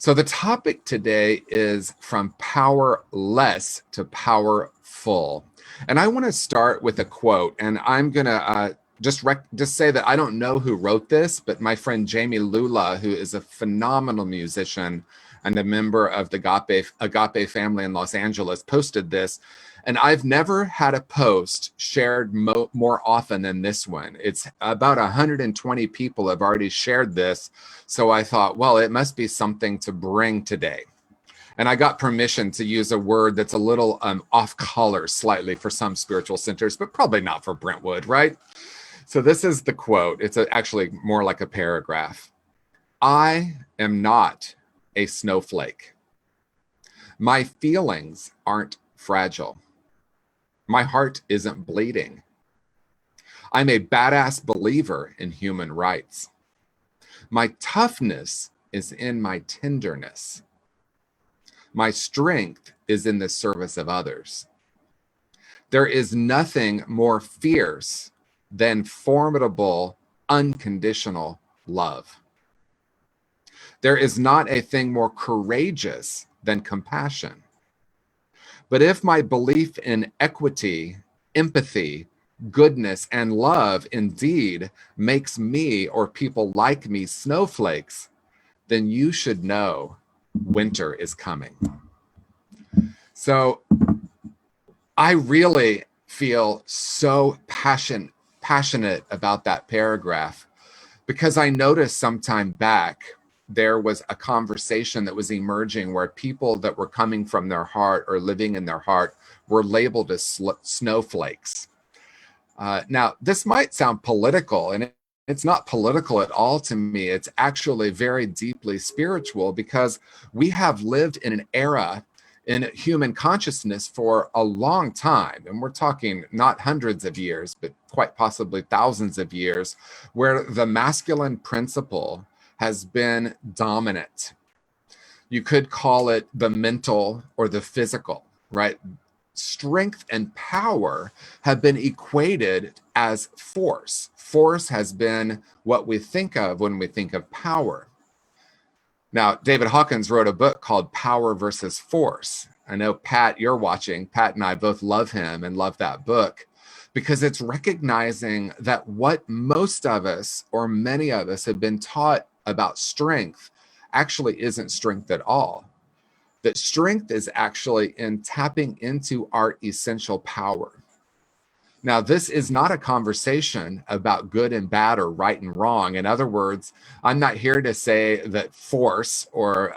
So the topic today is from powerless to powerful. And I want to start with a quote, and I'm going to just say that I don't know who wrote this, but my friend Jamie Lula, who is a phenomenal musician and a member of the Agape family in Los Angeles, posted this. And I've never had a post shared more often than this one. It's about 120 people have already shared this. So I thought, well, it must be something to bring today. And I got permission to use a word that's a little off color slightly for some spiritual centers, but probably not for Brentwood, right? So this is the quote. It's actually more like a paragraph. I am not a snowflake. My feelings aren't fragile. My heart isn't bleeding. I'm a badass believer in human rights. My toughness is in my tenderness. My strength is in the service of others. There is nothing more fierce than formidable, unconditional love. There is not a thing more courageous than compassion. But if my belief in equity, empathy, goodness, and love indeed makes me or people like me snowflakes, then you should know winter is coming. So I really feel so passionate about that paragraph because I noticed some time back there was a conversation that was emerging where people that were coming from their heart or living in their heart were labeled as snowflakes. Now, this might sound political, and it's not political at all to me. It's actually very deeply spiritual because we have lived in an era in human consciousness for a long time. And we're talking not hundreds of years, but quite possibly thousands of years, where the masculine principle has been dominant. You could call it the mental or the physical, right? Strength and power have been equated as force. Force has been what we think of when we think of power. Now, David Hawkins wrote a book called Power versus Force. I know, Pat, you're watching. Pat and I both love him and love that book because it's recognizing that what most of us or many of us have been taught about strength actually isn't strength at all. That strength is actually in tapping into our essential power. Now, this is not a conversation about good and bad or right and wrong. In other words, I'm not here to say that force or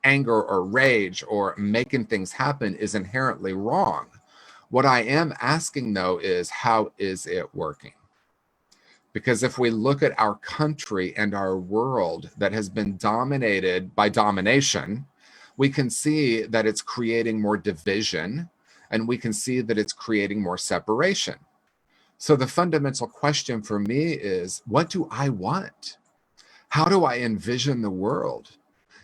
anger or rage or making things happen is inherently wrong. What I am asking, though, is how is it working? Because if we look at our country and our world that has been dominated by domination, we can see that it's creating more division, and we can see that it's creating more separation. So the fundamental question for me is, what do I want? How do I envision the world?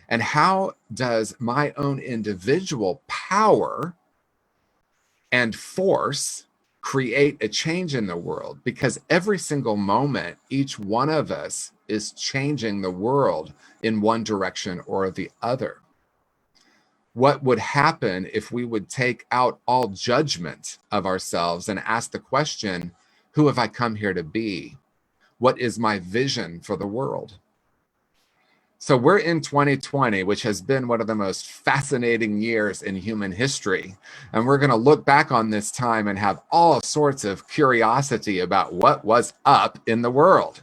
And how does my own individual power and force create a change in the world? Because every single moment, each one of us is changing the world in one direction or the other. What would happen if we would take out all judgment of ourselves and ask the question, who have I come here to be? What is my vision for the world? So we're in 2020, which has been one of the most fascinating years in human history. And we're going to look back on this time and have all sorts of curiosity about what was up in the world.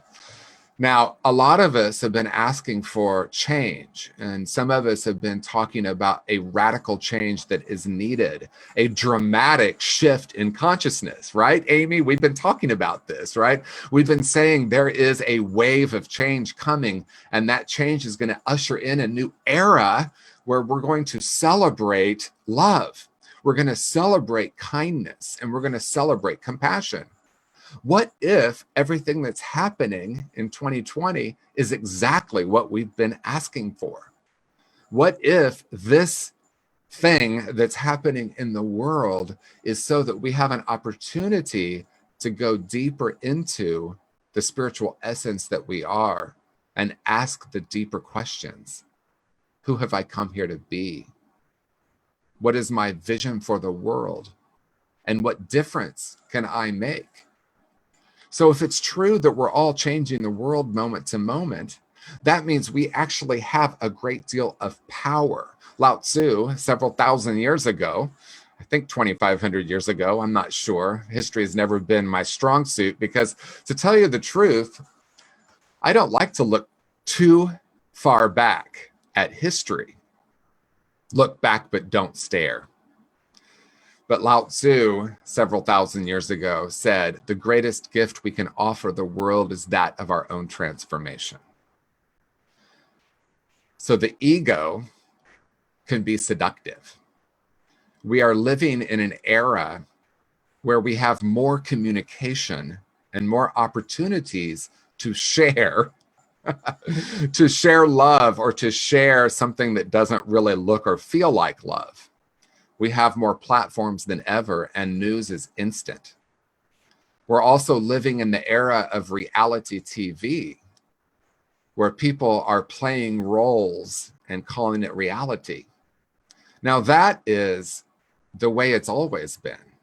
Now, a lot of us have been asking for change, and some of us have been talking about a radical change that is needed, a dramatic shift in consciousness, right? Amy, we've been talking about this, right? We've been saying there is a wave of change coming, and that change is going to usher in a new era where we're going to celebrate love. We're going to celebrate kindness, and we're going to celebrate compassion. What if everything that's happening in 2020 is exactly what we've been asking for? What if this thing that's happening in the world is so that we have an opportunity to go deeper into the spiritual essence that we are and ask the deeper questions? Who have I come here to be? What is my vision for the world? And what difference can I make? So if it's true that we're all changing the world moment to moment, that means we actually have a great deal of power. Lao Tzu, several thousand years ago, I think 2,500 years ago, I'm not sure. History has never been my strong suit because, to tell you the truth, I don't like to look too far back at history. Look back, but don't stare. But Lao Tzu, several thousand years ago, said, the greatest gift we can offer the world is that of our own transformation. So the ego can be seductive. We are living in an era where we have more communication and more opportunities to share, to share love or to share something that doesn't really look or feel like love. We have more platforms than ever, and news is instant. We're also living in the era of reality TV, where people are playing roles and calling it reality. Now, that is the way it's always been,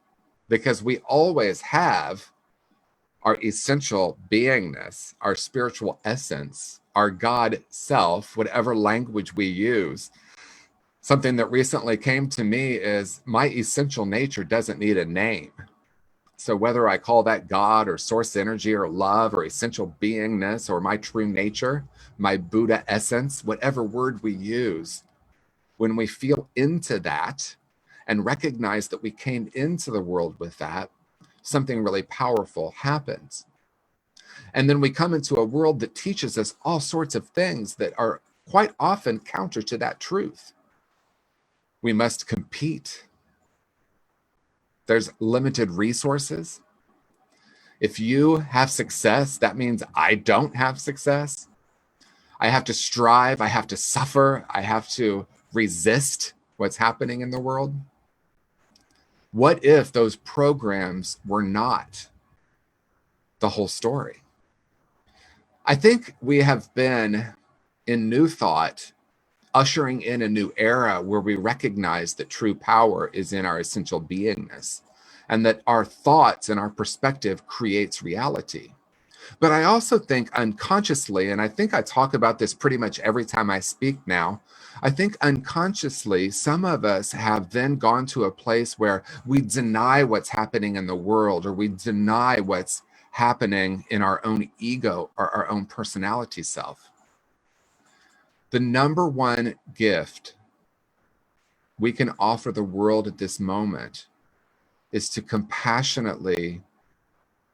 because we always have our essential beingness, our spiritual essence, our God self, whatever language we use. Something that recently came to me is my essential nature doesn't need a name. So whether I call that God or source energy or love or essential beingness or my true nature, my Buddha essence, whatever word we use, when we feel into that and recognize that we came into the world with that, something really powerful happens. And then we come into a world that teaches us all sorts of things that are quite often counter to that truth. We must compete. There's limited resources. If you have success, that means I don't have success. I have to strive. I have to suffer. I have to resist what's happening in the world. What if those programs were not the whole story? I think we have been in New Thought ushering in a new era where we recognize that true power is in our essential beingness and that our thoughts and our perspective creates reality. But I also think unconsciously, and I think I talk about this pretty much every time I speak now, I think unconsciously, some of us have then gone to a place where we deny what's happening in the world, or we deny what's happening in our own ego or our own personality self. The number one gift we can offer the world at this moment is to compassionately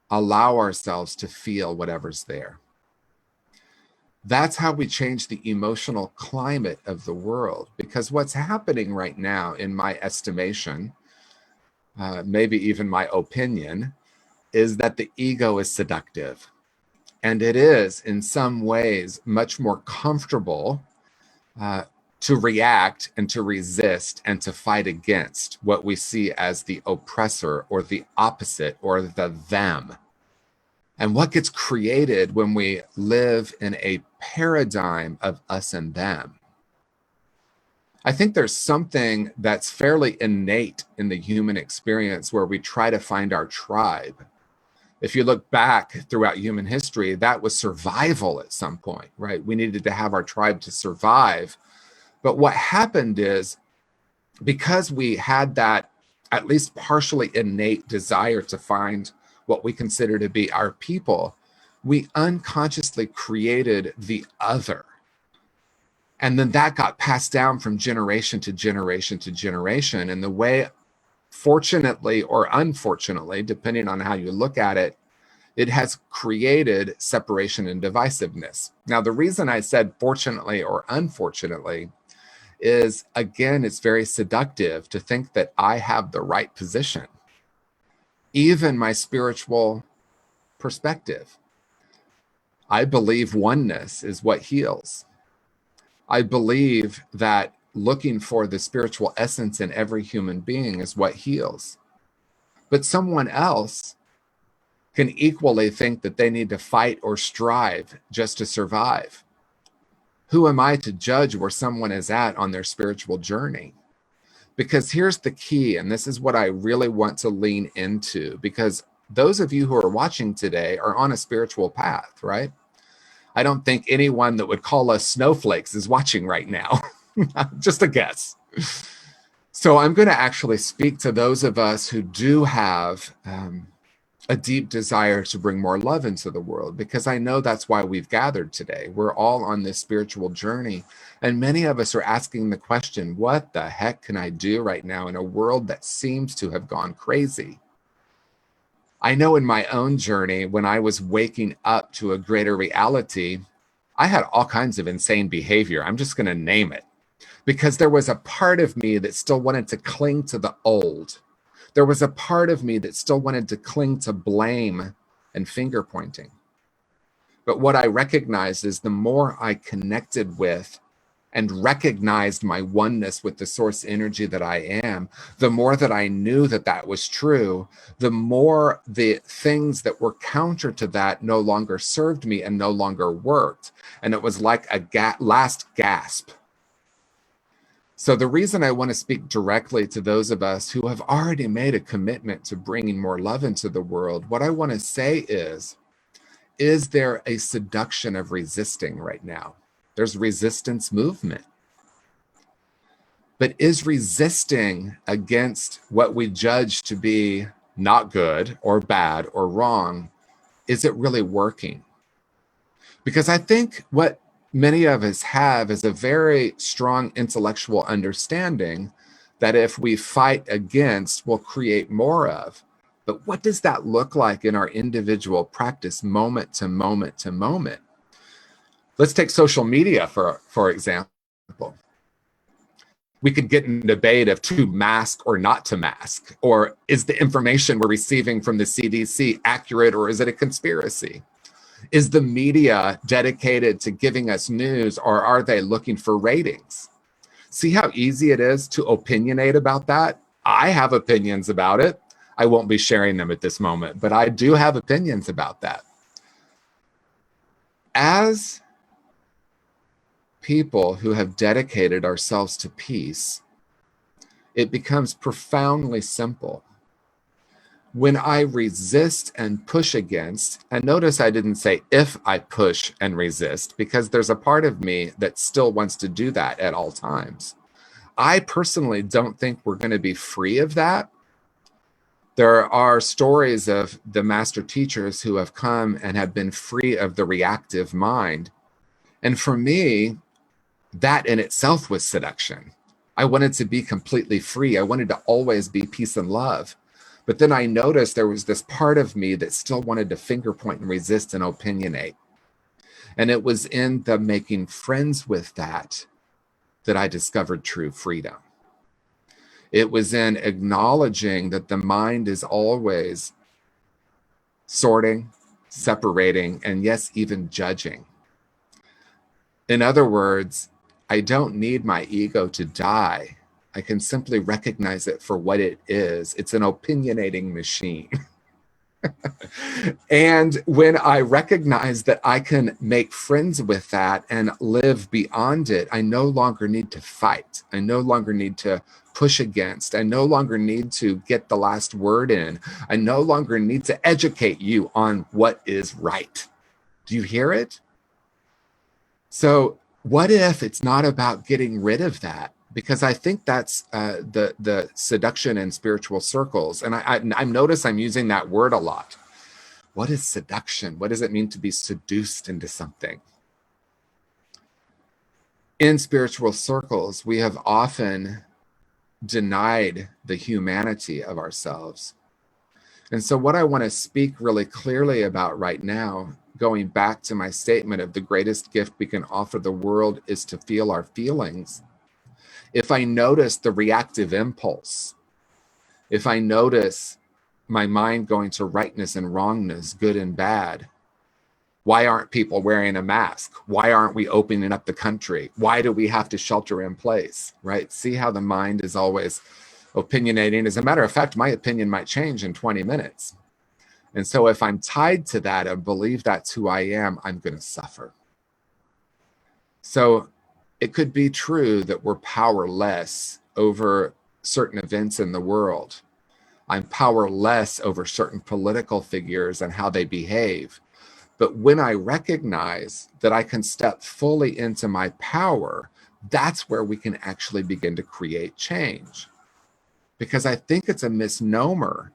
allow ourselves to feel whatever's there. That's how we change the emotional climate of the world, because what's happening right now, in my estimation, maybe even my opinion, is that the ego is seductive. And it is, in some ways, much more comfortable to react and to resist and to fight against what we see as the oppressor or the opposite or the them. And what gets created when we live in a paradigm of us and them? I think there's something that's fairly innate in the human experience where we try to find our tribe. If you look back throughout human history, that was survival at some point, right? We needed to have our tribe to survive. But what happened is, because we had that at least partially innate desire to find what we consider to be our people, we unconsciously created the other. And then that got passed down from generation to generation to generation. And the way, fortunately or unfortunately, depending on how you look at it, it has created separation and divisiveness. Now, the reason I said fortunately or unfortunately is, again, it's very seductive to think that I have the right position, even my spiritual perspective. I believe oneness is what heals. I believe that looking for the spiritual essence in every human being is what heals. But someone else can equally think that they need to fight or strive just to survive. Who am I to judge where someone is at on their spiritual journey? Because here's the key, and this is what I really want to lean into, because those of you who are watching today are on a spiritual path, right? I don't think anyone that would call us snowflakes is watching right now. Just a guess. So I'm going to actually speak to those of us who do have a deep desire to bring more love into the world, because I know that's why we've gathered today. We're all on this spiritual journey. And many of us are asking the question, what the heck can I do right now in a world that seems to have gone crazy? I know in my own journey, when I was waking up to a greater reality, I had all kinds of insane behavior. I'm just going to name it, because there was a part of me that still wanted to cling to the old. There was a part of me that still wanted to cling to blame and finger pointing. But what I recognized is the more I connected with and recognized my oneness with the source energy that I am, the more that I knew that that was true, the more the things that were counter to that no longer served me and no longer worked. And it was like a last gasp. So the reason I want to speak directly to those of us who have already made a commitment to bringing more love into the world, what I want to say is there a seduction of resisting right now? There's resistance movement. But is resisting against what we judge to be not good or bad or wrong, is it really working? Because I think what many of us have is a very strong intellectual understanding that if we fight against, we'll create more of. But what does that look like in our individual practice, moment to moment to moment? Let's take social media, for example. We could get in a debate of to mask or not to mask, or is the information we're receiving from the CDC accurate, or is it a conspiracy? Is the media dedicated to giving us news, or are they looking for ratings? See how easy it is to opinionate about that? I have opinions about it. I won't be sharing them at this moment, but I do have opinions about that. As people who have dedicated ourselves to peace, it becomes profoundly simple. When I resist and push against, and notice I didn't say if I push and resist, because there's a part of me that still wants to do that at all times. I personally don't think we're going to be free of that. There are stories of the master teachers who have come and have been free of the reactive mind. And for me, that in itself was seduction. I wanted to be completely free. I wanted to always be peace and love. But then I noticed there was this part of me that still wanted to finger point and resist and opinionate. And it was in the making friends with that I discovered true freedom. It was in acknowledging that the mind is always sorting, separating, and yes, even judging. In other words, I don't need my ego to die. I can simply recognize it for what it is. It's an opinionating machine. And when I recognize that I can make friends with that and live beyond it, I no longer need to fight. I no longer need to push against. I no longer need to get the last word in. I no longer need to educate you on what is right. Do you hear it? So what if it's not about getting rid of that? Because I think that's the seduction in spiritual circles. And I notice I'm using that word a lot. What is seduction? What does it mean to be seduced into something? In spiritual circles, we have often denied the humanity of ourselves. And so what I want to speak really clearly about right now, going back to my statement of the greatest gift we can offer the world is to feel our feelings. If I notice the reactive impulse, if I notice my mind going to rightness and wrongness, good and bad, why aren't people wearing a mask? Why aren't we opening up the country? Why do we have to shelter in place, right? See how the mind is always opinionating. As a matter of fact, my opinion might change in 20 minutes. And so if I'm tied to that and believe that's who I am, I'm going to suffer. So it could be true that we're powerless over certain events in the world. I'm powerless over certain political figures and how they behave. But when I recognize that I can step fully into my power, that's where we can actually begin to create change. Because I think it's a misnomer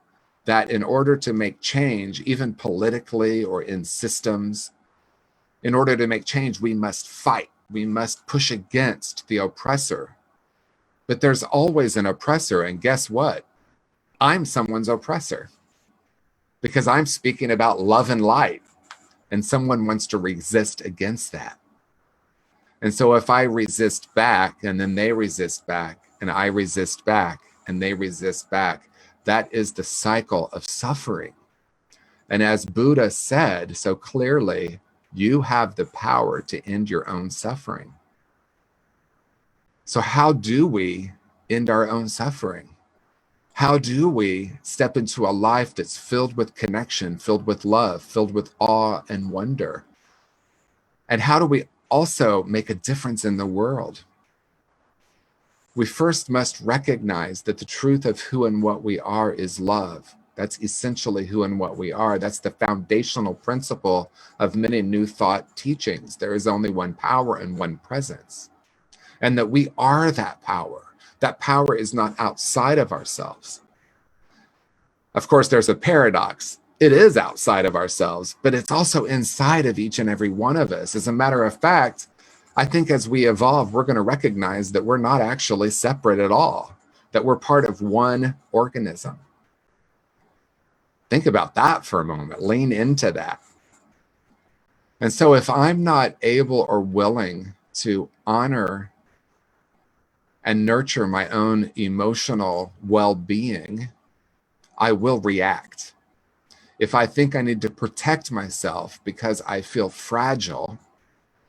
that in order to make change, even politically or in systems, in order to make change, we must fight. We must push against the oppressor. But there's always an oppressor. And guess what? I'm someone's oppressor because I'm speaking about love and light. And someone wants to resist against that. And so if I resist back and then they resist back and I resist back and they resist back, that is the cycle of suffering. And as Buddha said so clearly, you have the power to end your own suffering. So how do we end our own suffering? How do we step into a life that's filled with connection, filled with love, filled with awe and wonder? And how do we also make a difference in the world? We first must recognize that the truth of who and what we are is love. That's essentially who and what we are. That's the foundational principle of many New Thought teachings. There is only one power and one presence. And that we are that power. That power is not outside of ourselves. Of course, there's a paradox. It is outside of ourselves, but it's also inside of each and every one of us. As a matter of fact, I think as we evolve, we're going to recognize that we're not actually separate at all, that we're part of one organism. Think about that for a moment. Lean into that. And so if I'm not able or willing to honor and nurture my own emotional well-being, I will react. If I think I need to protect myself because I feel fragile,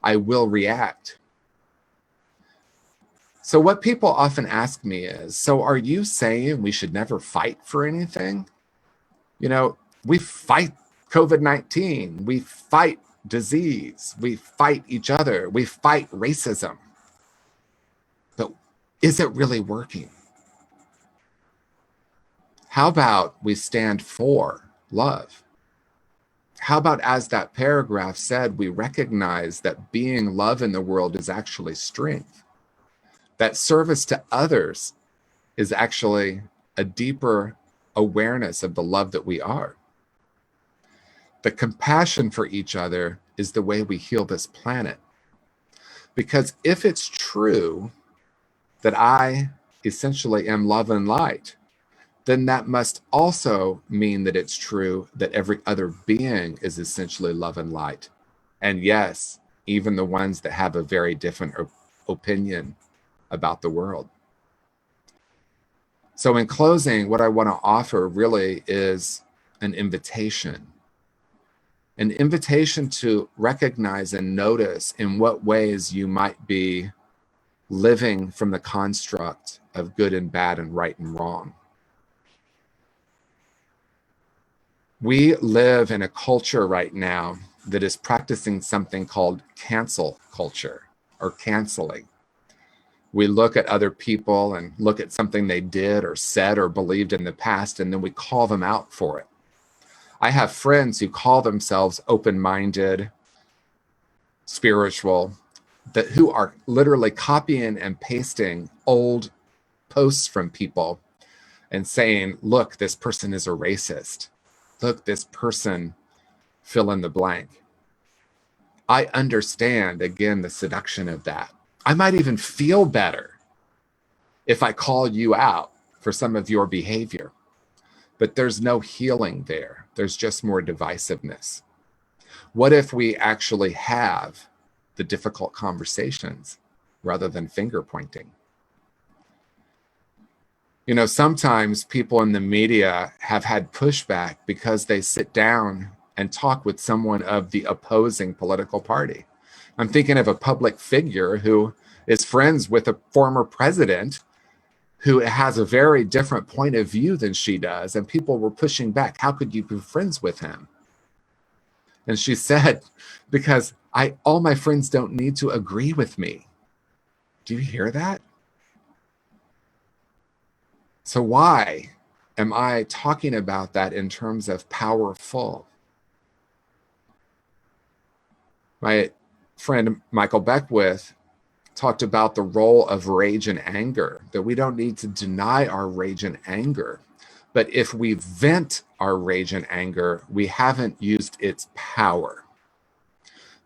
I will react. So what people often ask me is, so are you saying we should never fight for anything? You know, we fight COVID-19, we fight disease, we fight each other, we fight racism. But is it really working? How about we stand for love? How about, as that paragraph said, we recognize that being love in the world is actually strength, that service to others is actually a deeper awareness of the love that we are. The compassion for each other is the way we heal this planet. Because if it's true that I essentially am love and light, then that must also mean that it's true that every other being is essentially love and light. And yes, even the ones that have a very different opinion about the world. So in closing, what I want to offer really is an invitation to recognize and notice in what ways you might be living from the construct of good and bad and right and wrong. We live in a culture right now that is practicing something called cancel culture or canceling. We look at other people and look at something they did or said or believed in the past, and then we call them out for it. I have friends who call themselves open-minded, spiritual, who are literally copying and pasting old posts from people and saying, look, this person is a racist. Look, this person, fill in the blank. I understand, again, the seduction of that. I might even feel better if I call you out for some of your behavior. But there's no healing there. There's just more divisiveness. What if we actually have the difficult conversations rather than finger pointing? You know, sometimes people in the media have had pushback because they sit down and talk with someone of the opposing political party. I'm thinking of a public figure who is friends with a former president who has a very different point of view than she does, and people were pushing back. How could you be friends with him? And she said, because all my friends don't need to agree with me. Do you hear that? So why am I talking about that in terms of powerful? My friend Michael Beckwith talked about the role of rage and anger, that we don't need to deny our rage and anger. But if we vent our rage and anger, we haven't used its power.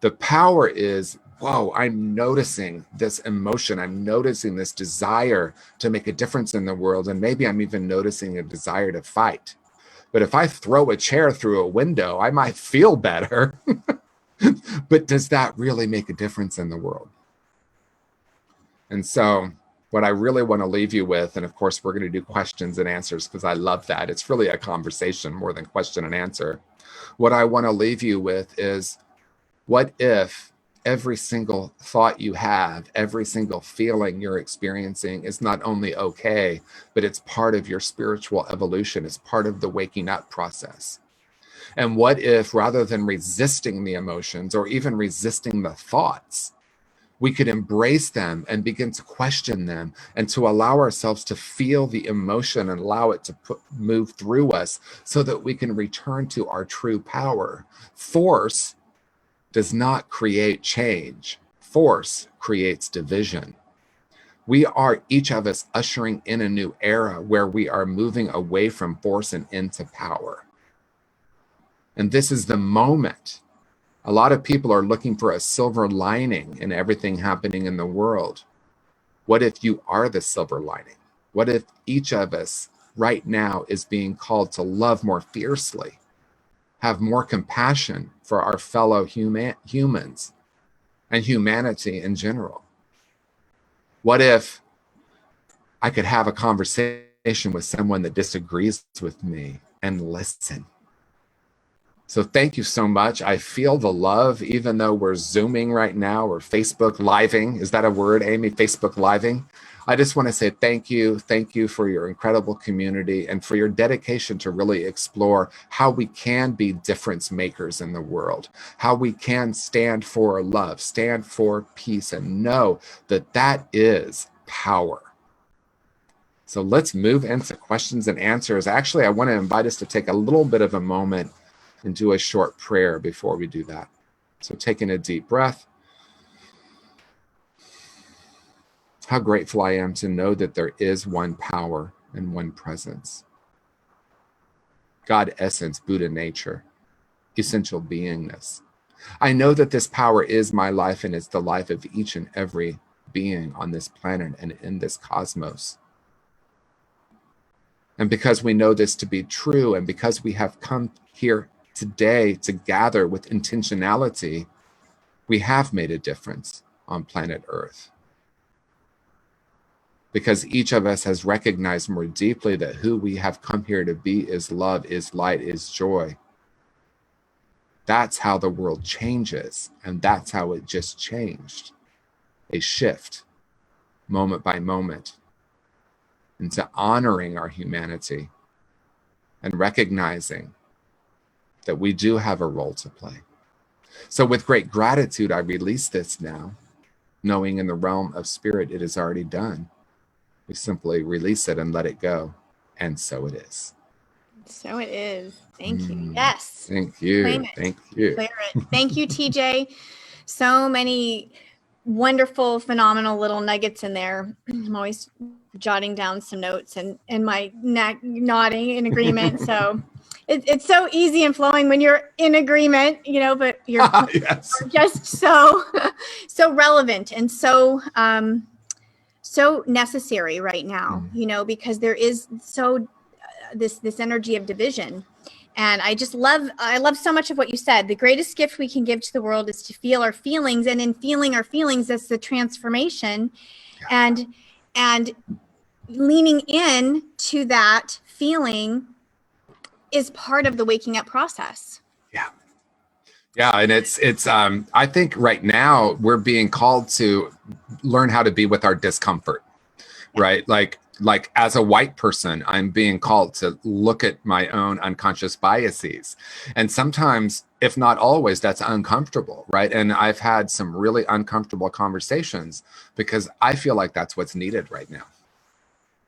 The power is, whoa, I'm noticing this emotion. I'm noticing this desire to make a difference in the world. And maybe I'm even noticing a desire to fight. But if I throw a chair through a window, I might feel better. But does that really make a difference in the world? And so what I really want to leave you with, and of course, we're going to do questions and answers because I love that. It's really a conversation more than question and answer. What I want to leave you with is, what if every single thought you have, every single feeling you're experiencing is not only okay, but it's part of your spiritual evolution. It's part of the waking up process. And what if, rather than resisting the emotions or even resisting the thoughts, we could embrace them and begin to question them and to allow ourselves to feel the emotion and allow it to move through us so that we can return to our true power. Force does not create change. Force creates division. We are, each of us, ushering in a new era where we are moving away from force and into power. And this is the moment. A lot of people are looking for a silver lining in everything happening in the world. What if you are the silver lining? What if each of us right now is being called to love more fiercely, have more compassion for our fellow humans and humanity in general? What if I could have a conversation with someone that disagrees with me and listen? So thank you so much. I feel the love, even though we're Zooming right now or Facebook Living. Is that a word, Amy? Facebook Living? I just want to say thank you. Thank you for your incredible community and for your dedication to really explore how we can be difference makers in the world, how we can stand for love, stand for peace, and know that that is power. So let's move into questions and answers. Actually, I want to invite us to take a little bit of a moment and do a short prayer before we do that. So taking a deep breath. How grateful I am to know that there is one power and one presence. God essence, Buddha nature, essential beingness. I know that this power is my life and it's the life of each and every being on this planet and in this cosmos. And because we know this to be true, and because we have come here today to gather with intentionality, we have made a difference on planet Earth. Because each of us has recognized more deeply that who we have come here to be is love, is light, is joy. That's how the world changes, and that's how it just changed. A shift, moment by moment, into honoring our humanity and recognizing that we do have a role to play. So with great gratitude, I release this now, knowing in the realm of spirit it is already done. We simply release it and let it go. And so it is. So it is. Thank you. Yes. Thank you. Claim it. Thank you. Clear it. Thank you, TJ. So many wonderful, phenomenal little nuggets in there. I'm always jotting down some notes and my neck nodding in agreement. So it's so easy and flowing when you're in agreement, but you're yes. just so relevant and so necessary right now, because there is this energy of division. And I love so much of what you said. The greatest gift we can give to the world is to feel our feelings. And in feeling our feelings, that's the transformation. Yeah. And leaning in to that feeling is part of the waking up process. Yeah. Yeah. And it's I think right now we're being called to learn how to be with our discomfort, right? Like like as a white person, I'm being called to look at my own unconscious biases. And sometimes, if not always, that's uncomfortable, right? And I've had some really uncomfortable conversations because I feel like that's what's needed right now.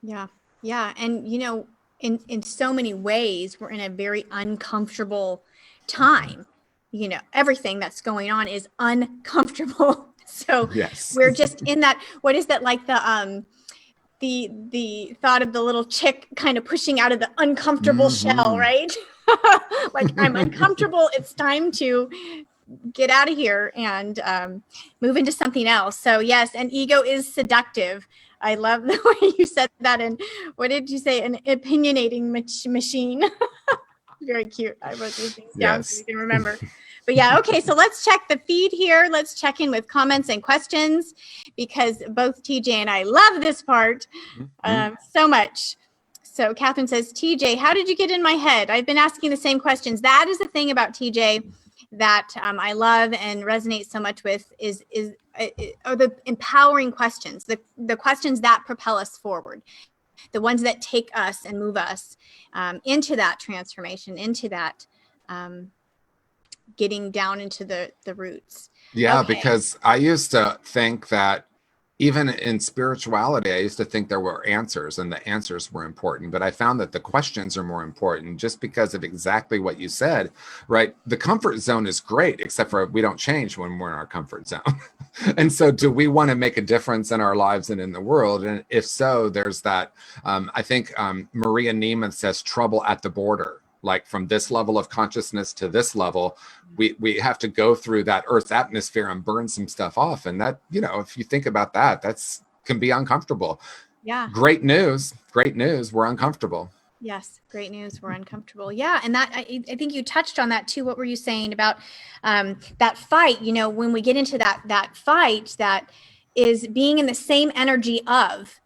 Yeah. Yeah. And, you know, in so many ways, we're in a very uncomfortable time. You know, everything that's going on is uncomfortable. So Yes. we're just in that, what is that, like the thought of the little chick kind of pushing out of the uncomfortable shell, right? Like, I'm uncomfortable. It's time to get out of here and move into something else. So yes, and ego is seductive. I love the way you said that. And what did you say? An opinionating machine. Very cute. I wrote these things down so you can remember. But yeah, okay, so let's check the feed here. Let's check in with comments and questions, because both TJ and I love this part so much. So Catherine says, TJ, how did you get in my head? I've been asking the same questions. That is the thing about TJ that I love and resonate so much with are the empowering questions, the questions that propel us forward, the ones that take us and move us into that transformation, into that getting down into the roots. Yeah, okay. Because I used to think that even in spirituality, I used to think there were answers and the answers were important, but I found that the questions are more important just because of exactly what you said, right? The comfort zone is great, except for we don't change when we're in our comfort zone. And so do we want to make a difference in our lives and in the world? And if so, there's that, I think Maria Neiman says trouble at the border. Like from this level of consciousness to this level, we have to go through that Earth's atmosphere and burn some stuff off. And that, you know, if you think about that, can be uncomfortable. Yeah. Great news. We're uncomfortable. Yes. Great news. We're uncomfortable. Yeah. And that, I think you touched on that too. What were you saying about that fight? You know, when we get into that fight, that is being in the same energy of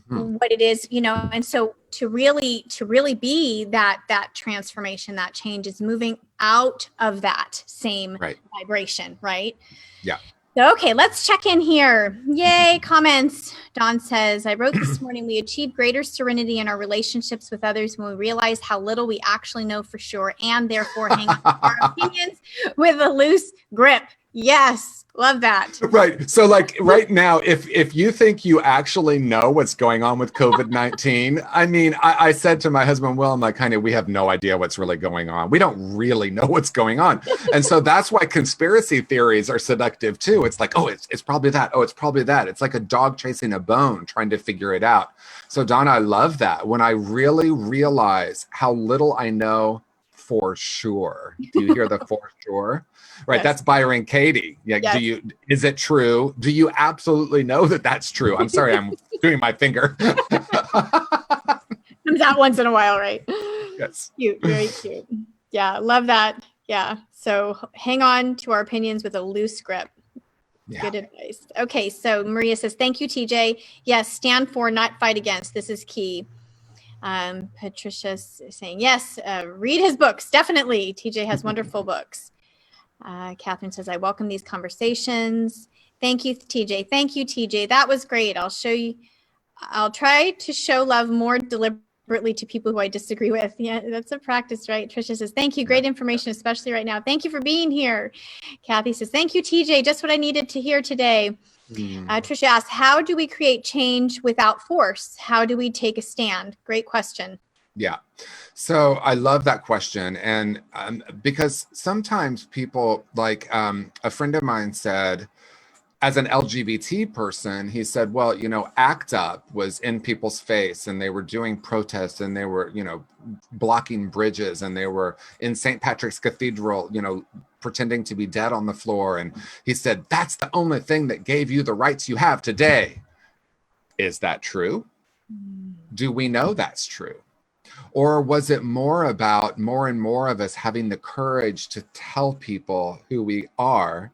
what it is, you know, and so to really be that transformation, that change is moving out of that same vibration, right? Yeah. So, okay, let's check in here. Yay, comments. Dawn says, I wrote this morning, we achieve greater serenity in our relationships with others when we realize how little we actually know for sure, and therefore hang on to our opinions with a loose grip. Yes, love that. Right. So like right now, if you think you actually know what's going on with COVID-19, I mean, I said to my husband, Will, I'm like, honey, we have no idea what's really going on. We don't really know what's going on. And so that's why conspiracy theories are seductive too. It's like, oh, it's probably that. Oh, it's probably that. It's like a dog chasing a bone, trying to figure it out. So Donna, I love that. When I really realize how little I know for sure. Do you hear the for sure? Right. Yes. That's Byron Katie. Yeah. Yes. Is it true? Do you absolutely know that that's true? I'm sorry. I'm doing my finger. Comes out once in a while, right? Yes. Cute. Very cute. Yeah. Love that. Yeah. So hang on to our opinions with a loose grip. Yeah. Good advice. Okay. So Maria says, thank you, TJ. Yes. Stand for, not fight against. This is key. Patricia's saying, yes, read his books. Definitely. TJ has wonderful books. Catherine says, I welcome these conversations. Thank you, TJ. Thank you, TJ. That was great. I'll try to show love more deliberately to people who I disagree with. Yeah, that's a practice, right? Tricia says, thank you. Great information, especially right now. Thank you for being here. Kathy says, thank you, TJ. Just what I needed to hear today. Tricia asks, how do we create change without force? How do we take a stand? Great question. Yeah. So I love that question. And because sometimes people, like a friend of mine said, as an LGBT person, he said, well, you know, ACT UP was in people's face and they were doing protests and they were, you know, blocking bridges and they were in St. Patrick's Cathedral, you know, pretending to be dead on the floor. And he said, that's the only thing that gave you the rights you have today. Is that true? Do we know that's true? Or was it more about more and more of us having the courage to tell people who we are,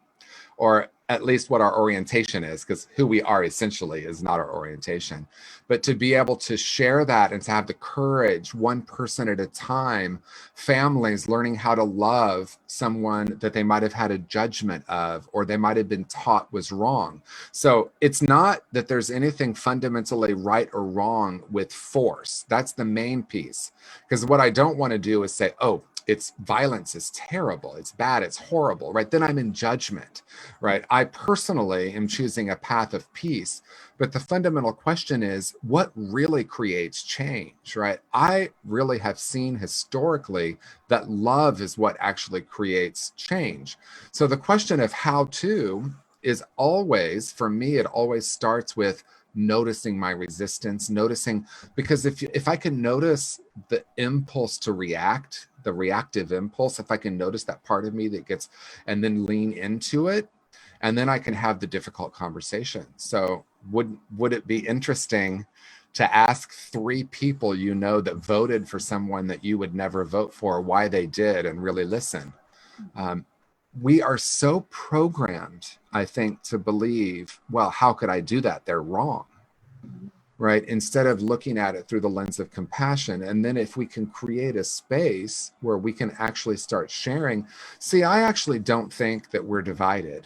or at least what our orientation is, because who we are essentially is not our orientation. But to be able to share that and to have the courage, one person at a time, families learning how to love someone that they might have had a judgment of, or they might have been taught was wrong. So it's not that there's anything fundamentally right or wrong with force. That's the main piece. Because what I don't want to do is say, oh, it's violence is terrible, it's bad, it's horrible, right? Then I'm in judgment, right? I personally am choosing a path of peace. But the fundamental question is, what really creates change, right? I really have seen historically that love is what actually creates change. So the question of how to is always, for me, it always starts with noticing my resistance, noticing, because if I can notice the impulse to react, the reactive impulse, if I can notice that part of me that gets, and then lean into it, and then I can have the difficult conversation. So would it be interesting to ask 3 people you know that voted for someone that you would never vote for, why they did, and really listen? We are so programmed, I think, to believe, well, how could I do that? They're wrong, right? Instead of looking at it through the lens of compassion. And then if we can create a space where we can actually start sharing. See, I actually don't think that we're divided.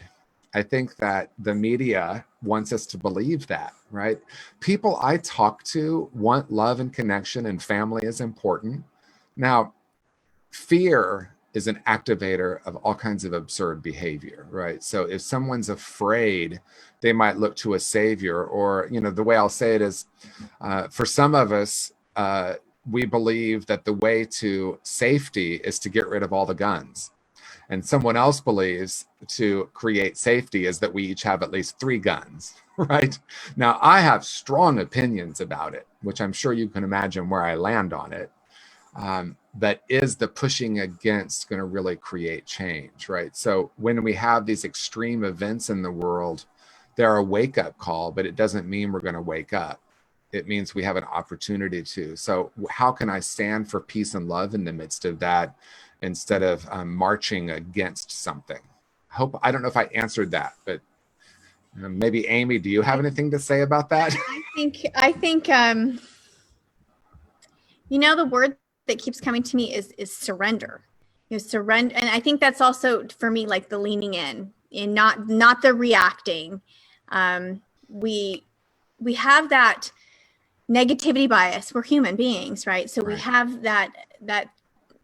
I think that the media wants us to believe that, right? People I talk to want love and connection, and family is important. Now, fear is an activator of all kinds of absurd behavior, right? So if someone's afraid, they might look to a savior, or, the way I'll say it is, for some of us, we believe that the way to safety is to get rid of all the guns. And someone else believes to create safety is that we each have at least 3 guns, right? Now, I have strong opinions about it, which I'm sure you can imagine where I land on it. But is the pushing against going to really create change, right? So when we have these extreme events in the world, they're a wake-up call, but it doesn't mean we're going to wake up. It means we have an opportunity to. So how can I stand for peace and love in the midst of that, instead of marching against something? I don't know if I answered that, but maybe Amy, do you have anything to say about that? I think the word that keeps coming to me is surrender. Surrender, and I think that's also for me like the leaning in not the reacting. We have that negativity bias. We're human beings, right? So we have that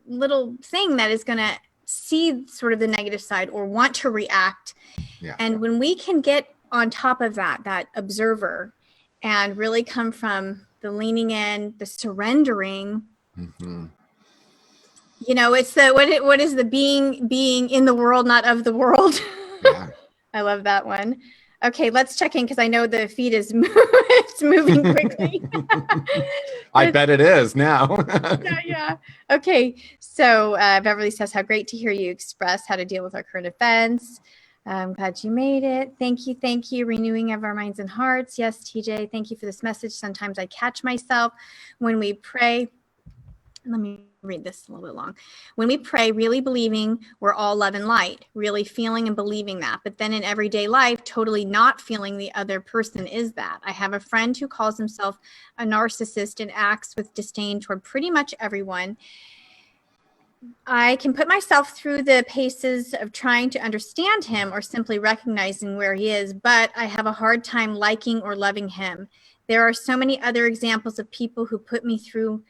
little thing that is going to see sort of the negative side or want to react. Yeah. And when we can get on top of that observer, and really come from the leaning in, the surrendering, it's the what is the being in the world, not of the world. Yeah. I love that one. Okay, let's check in, because I know the feed is it's moving quickly. I bet it is now. Yeah. Okay, so Beverly says, how great to hear you express how to deal with our current events. I'm glad you made it. Thank you. Renewing of our minds and hearts. Yes, TJ, thank you for this message. Sometimes I catch myself when we pray. Let me read this a little bit long. When we pray, really believing we're all love and light, really feeling and believing that, but then in everyday life, totally not feeling the other person is that. I have a friend who calls himself a narcissist and acts with disdain toward pretty much everyone. I can put myself through the paces of trying to understand him or simply recognizing where he is, but I have a hard time liking or loving him. There are so many other examples of people who put me through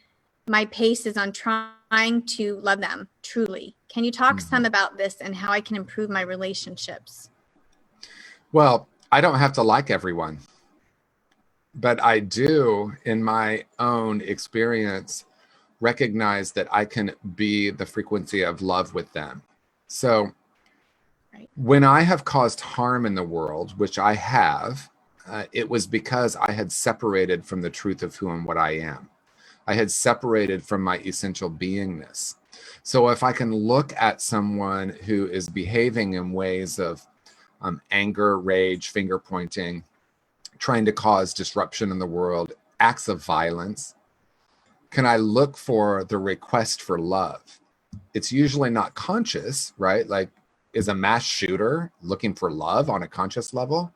my paces on trying to love them truly. Can you talk some about this and how I can improve my relationships? Well, I don't have to like everyone, but I do, in my own experience, recognize that I can be the frequency of love with them. So when I have caused harm in the world, which I have, it was because I had separated from the truth of who and what I am. I had separated from my essential beingness. So if I can look at someone who is behaving in ways of anger, rage, finger pointing, trying to cause disruption in the world, acts of violence, can I look for the request for love? It's usually not conscious, right? Like is a mass shooter looking for love on a conscious level,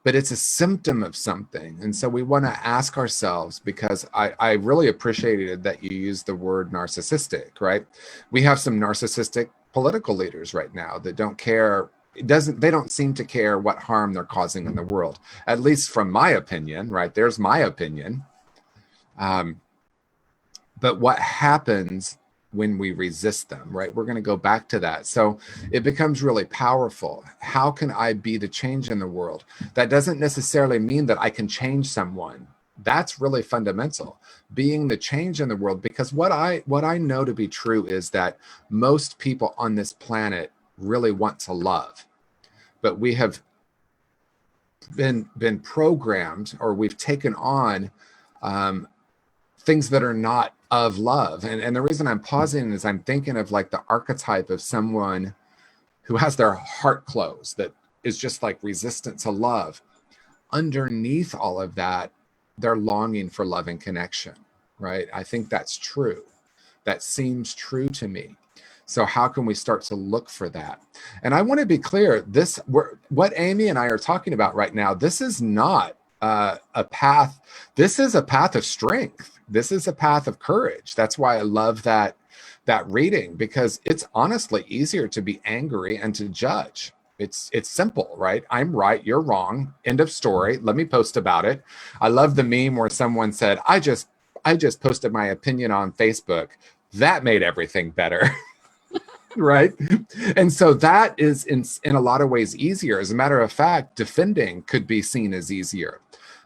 but it's a symptom of something. And so we want to ask ourselves, because I really appreciated that you used the word narcissistic, right? We have some narcissistic political leaders right now that don't care. They don't seem to care what harm they're causing in the world, at least from my opinion, right? There's my opinion. But what happens when we resist them, right? We're going to go back to that. So it becomes really powerful. How can I be the change in the world? That doesn't necessarily mean that I can change someone. That's really fundamental, being the change in the world, because what I know to be true is that most people on this planet really want to love, but we have been programmed, or we've taken on things that are not of love. And the reason I'm pausing is I'm thinking of like the archetype of someone who has their heart closed, that is just like resistant to love. Underneath all of that, they're longing for love and connection, right? I think that's true. That seems true to me. So how can we start to look for that? And I want to be clear, what Amy and I are talking about right now, this is not a path. This is a path of strength. This is a path of courage. That's why I love that reading, because it's honestly easier to be angry and to judge. It's simple, right? I'm right, you're wrong. End of story. Let me post about it. I love the meme where someone said, I just posted my opinion on Facebook. That made everything better. Right? And so that is in a lot of ways easier. As a matter of fact, defending could be seen as easier.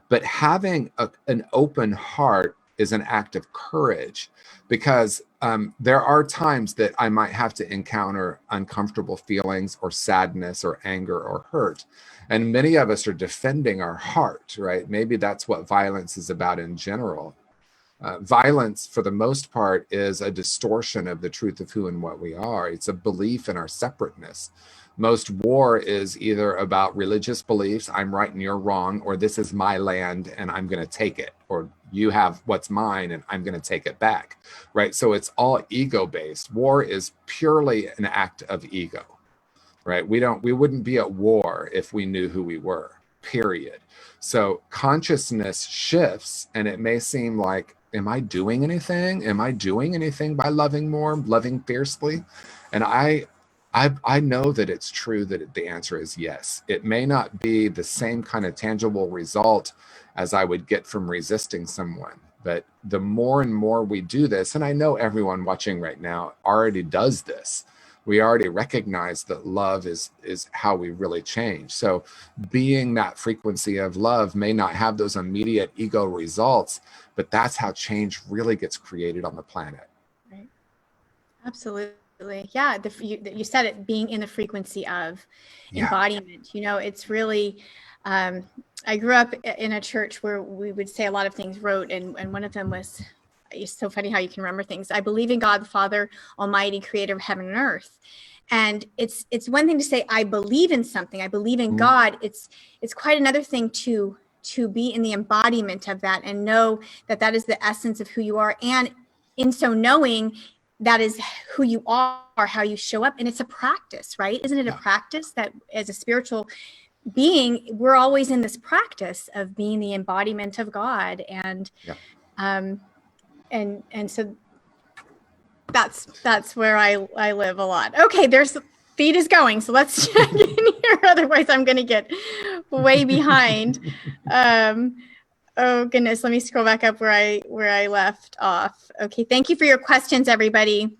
But having an open heart is an act of courage, because there are times that I might have to encounter uncomfortable feelings or sadness or anger or hurt. And many of us are defending our heart, right? Maybe that's what violence is about in general. Violence, for the most part, is a distortion of the truth of who and what we are. It's a belief in our separateness. Most war is either about religious beliefs, I'm right and you're wrong, or this is my land and I'm going to take it, or you have what's mine and I'm going to take it back, right? So it's all ego-based. War is purely an act of ego, right? We wouldn't be at war if we knew who we were, period. So consciousness shifts, and it may seem like, am I doing anything? Am I doing anything by loving more, loving fiercely? And I know that it's true that the answer is yes. It may not be the same kind of tangible result as I would get from resisting someone, but the more and more we do this, and I know everyone watching right now already does this, we already recognize that love is how we really change. So being that frequency of love may not have those immediate ego results, but that's how change really gets created on the planet. Right. Absolutely. Yeah. You said it, being in the frequency of embodiment. You know, it's really, I grew up in a church where we would say a lot of things wrote, and one of them was, it's so funny how you can remember things. I believe in God, the Father, Almighty, creator of heaven and earth. And it's one thing to say, I believe in something. I believe in God. It's quite another thing to be in the embodiment of that and know that that is the essence of who you are. And in so knowing, that is who you are, how you show up. And it's a practice, right? Isn't it a practice that as a spiritual being, we're always in this practice of being the embodiment of God. And, and so that's where I live a lot. Okay, there's feed is going, so let's check in here. Otherwise, I'm going to get way behind. Oh goodness, let me scroll back up where I left off. Okay, thank you for your questions, everybody.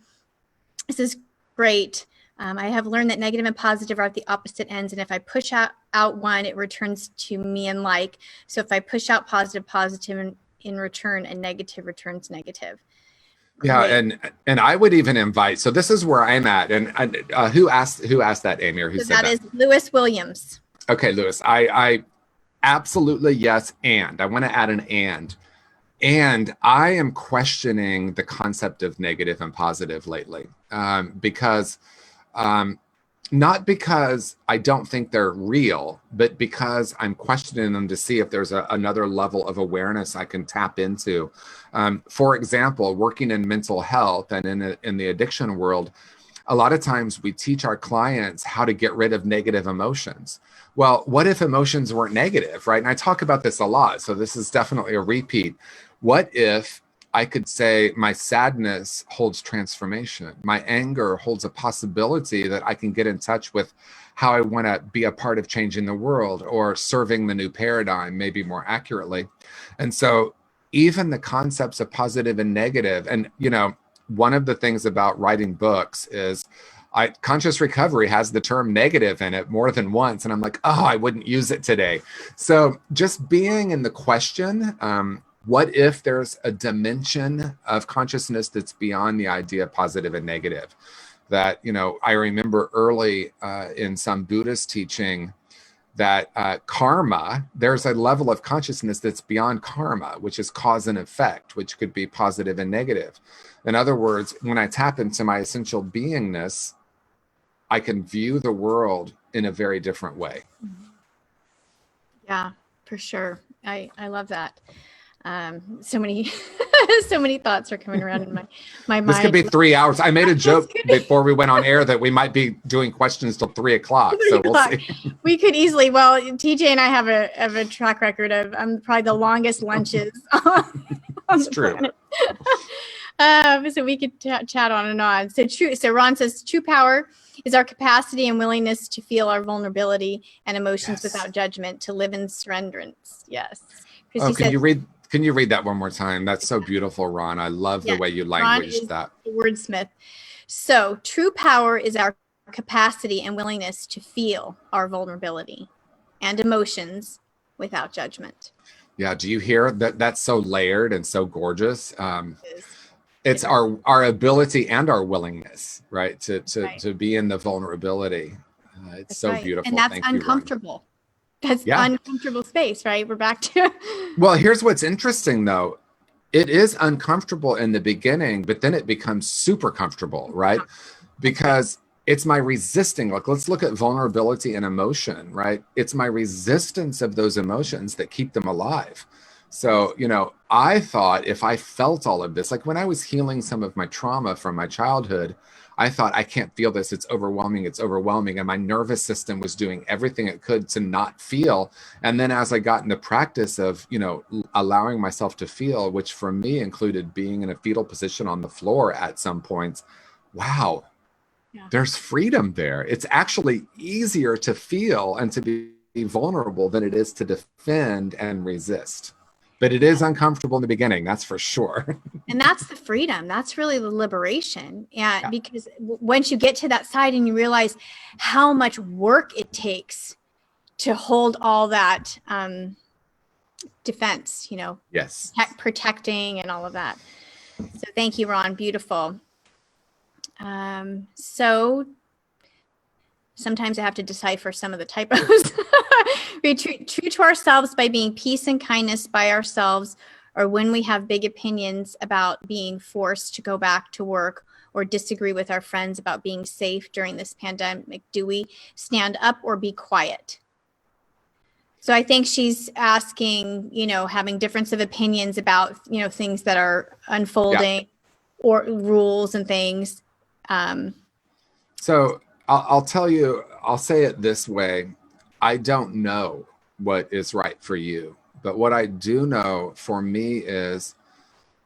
This is great. I have learned that negative and positive are at the opposite ends, and if I push out one, it returns to me and like. So if I push out positive, in return, and negative returns negative. Great. Yeah, and I would even invite. So this is where I'm at. And who asked that, Amy, or who said that? That is Lewis Williams. Okay, Lewis, I absolutely yes, and I want to add an and I am questioning the concept of negative and positive lately, because not because I don't think they're real, but because I'm questioning them to see if there's another level of awareness I can tap into. For example, working in mental health and in the addiction world, a lot of times we teach our clients how to get rid of negative emotions. Well, what if emotions weren't negative, right? And I talk about this a lot, so this is definitely a repeat. What if I could say my sadness holds transformation, my anger holds a possibility that I can get in touch with how I want to be a part of changing the world or serving the new paradigm, maybe more accurately. And so even the concepts of positive and negative, and one of the things about writing books is conscious recovery has the term negative in it more than once. And I'm like, oh, I wouldn't use it today. So just being in the question, what if there's a dimension of consciousness that's beyond the idea of positive and negative? That, I remember early in some Buddhist teaching that karma, there's a level of consciousness that's beyond karma, which is cause and effect, which could be positive and negative. In other words, when I tap into my essential beingness, I can view the world in a very different way. Yeah, for sure. I love that. So many so many thoughts are coming around in my mind. This could be 3 hours. I made a joke before we went on air that we might be doing questions till 3 o'clock. So we'll see. We could easily. Well, TJ and I have a track record of probably the longest lunches on That's the true. planet. So we could chat on and on. So Ron says true power is our capacity and willingness to feel our vulnerability and emotions without judgment, to live in surrenderance. Yes. Oh, can you read that one more time? That's so beautiful, Ron. I love the way you languaged that. Wordsmith. So true power is our capacity and willingness to feel our vulnerability and emotions without judgment. Yeah. Do you hear that? That's so layered and so gorgeous. It's our ability and our willingness, right? To be in the vulnerability. It's so beautiful. And that's uncomfortable. That's uncomfortable space, right? We're back to. Well, here's what's interesting, though. It is uncomfortable in the beginning, but then it becomes super comfortable, right? Because it's my resisting. Like, let's look at vulnerability and emotion, right? It's my resistance of those emotions that keep them alive. So, I thought if I felt all of this, like when I was healing some of my trauma from my childhood, I thought, I can't feel this. It's overwhelming. It's overwhelming. And my nervous system was doing everything it could to not feel. And then as I got into practice of, allowing myself to feel, which for me included being in a fetal position on the floor at some points, wow, there's freedom there. It's actually easier to feel and to be vulnerable than it is to defend and resist. But it is uncomfortable in the beginning, that's for sure. And that's the freedom. That's really the liberation. Because once you get to that side and you realize how much work it takes to hold all that defense, yes, protecting and all of that. So thank you, Ron. Beautiful. So sometimes I have to decipher some of the typos. Be true to ourselves by being peace and kindness by ourselves, or when we have big opinions about being forced to go back to work or disagree with our friends about being safe during this pandemic, do we stand up or be quiet? So I think she's asking, having difference of opinions about, things that are unfolding or rules and things. So I'll tell you, I'll say it this way. I don't know what is right for you, but what I do know for me is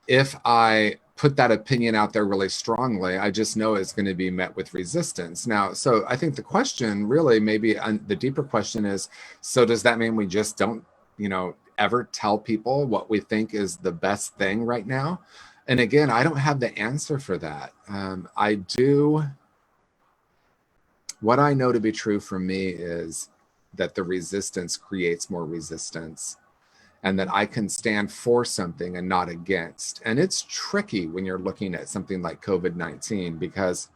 if I put that opinion out there really strongly, I just know it's going to be met with resistance. Now, so I think the question really, maybe the deeper question is, so does that mean we just don't, ever tell people what we think is the best thing right now? And again, I don't have the answer for that. What I know to be true for me is that the resistance creates more resistance, and that I can stand for something and not against. And it's tricky when you're looking at something like COVID-19 because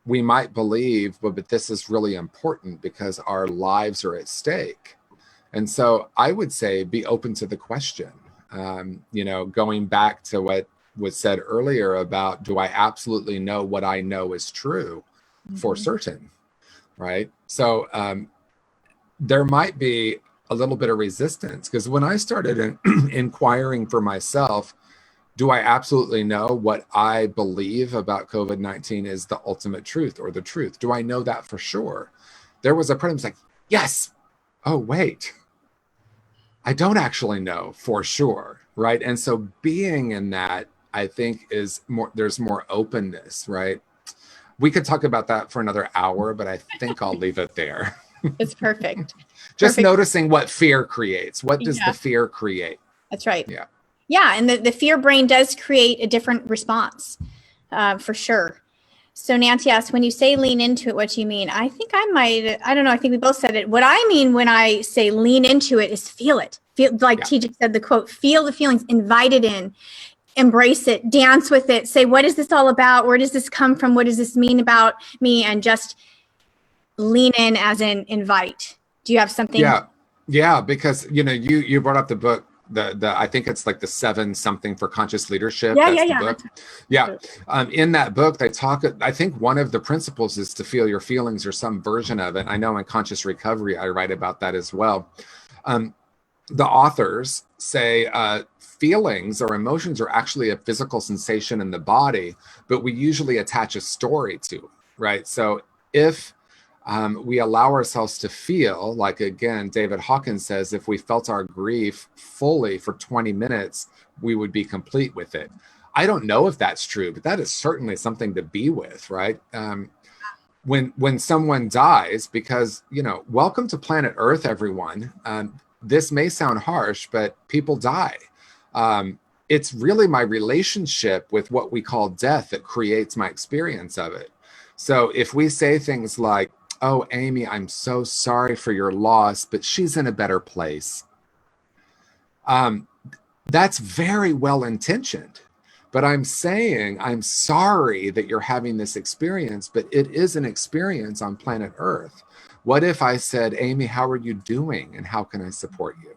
we might believe, but this is really important because our lives are at stake. And so I would say be open to the question, going back to what was said earlier about, do I absolutely know what I know is true for certain, right? So there might be a little bit of resistance because when I started inquiring for myself, Do I absolutely know what I believe about COVID-19 is the ultimate truth or the truth? Do I know that for sure? There was a part of me was like, yes. Oh, wait. I don't actually know for sure, right? And so being in that, I think is more, there's more openness, right? We could talk about that for another hour, but I think I'll leave it there. It's perfect. Just Perfect. noticing what fear creates. What does Yeah. the fear create? That's right. Yeah. Yeah. And the fear brain does create a different response, for sure. So Nancy asked, when you say lean into it, what do you mean? I think I don't know. I think we both said it. What I mean when I say lean into it is feel it. Feel, like TJ said, the quote, feel the feelings, invite it in, embrace it, dance with it, say, what is this all about? Where does this come from? What does this mean about me? And just lean in as in invite. Do you have something? Yeah. Because, you brought up the book, the I think it's like the 7 something for conscious leadership. That's the book. Yeah. In that book, they talk, I think one of the principles is to feel your feelings or some version of it. I know in Conscious Recovery, I write about that as well. The authors say feelings or emotions are actually a physical sensation in the body, but we usually attach a story to it, right? So if we allow ourselves to feel, like, again, David Hawkins says, if we felt our grief fully for 20 minutes, we would be complete with it. I don't know if that's true, but that is certainly something to be with, right? When someone dies, because, welcome to planet Earth, everyone. This may sound harsh, but people die. It's really my relationship with what we call death that creates my experience of it. So if we say things like, oh, Amy, I'm so sorry for your loss, but she's in a better place. That's very well intentioned. But I'm saying, I'm sorry that you're having this experience, but it is an experience on planet Earth. What if I said, Amy, how are you doing? And how can I support you?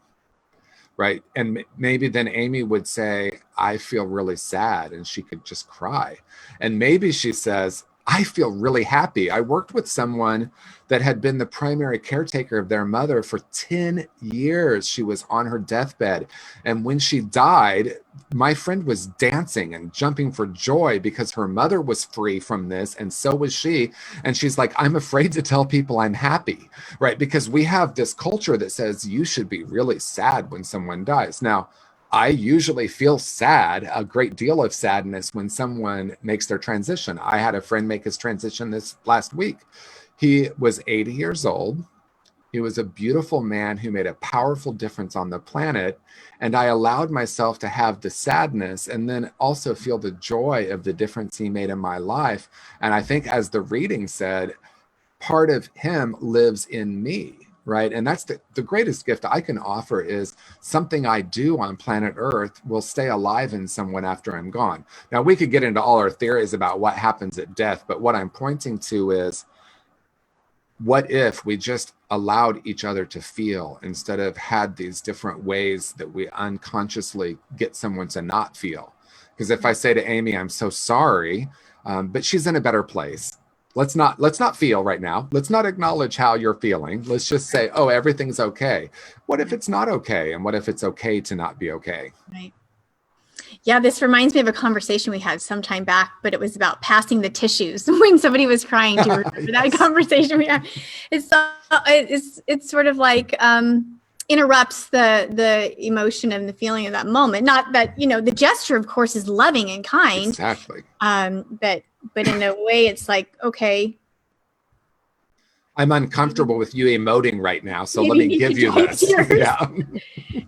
Right. And maybe then Amy would say, I feel really sad, and she could just cry. And maybe she says, I feel really happy. I worked with someone that had been the primary caretaker of their mother for 10 years. She was on her deathbed. And when she died, my friend was dancing and jumping for joy because her mother was free from this, and so was she. And she's like, I'm afraid to tell people I'm happy, right? Because we have this culture that says you should be really sad when someone dies. Now, I usually feel sad, a great deal of sadness, when someone makes their transition. I had a friend make his transition this last week. He was 80 years old. He was a beautiful man who made a powerful difference on the planet. And I allowed myself to have the sadness and then also feel the joy of the difference he made in my life. And I think, as the reading said, part of him lives in me. Right. And that's the greatest gift I can offer, is something I do on planet Earth will stay alive in someone after I'm gone. Now, we could get into all our theories about what happens at death, but what I'm pointing to is, what if we just allowed each other to feel instead of had these different ways that we unconsciously get someone to not feel? Because if I say to Amy, I'm so sorry, but she's in a better place. Let's not feel right now. Let's not acknowledge how you're feeling. Let's just say, oh, everything's okay. What if it's not okay? And what if it's okay to not be okay? Right. Yeah, this reminds me of a conversation we had some time back, but it was about passing the tissues when somebody was crying. Do you remember that conversation we had? It's sort of like interrupts the emotion and the feeling of that moment. Not that, the gesture, of course, is loving and kind. Exactly. But in a way, it's like, okay, I'm uncomfortable with you emoting right now, so let me give you this.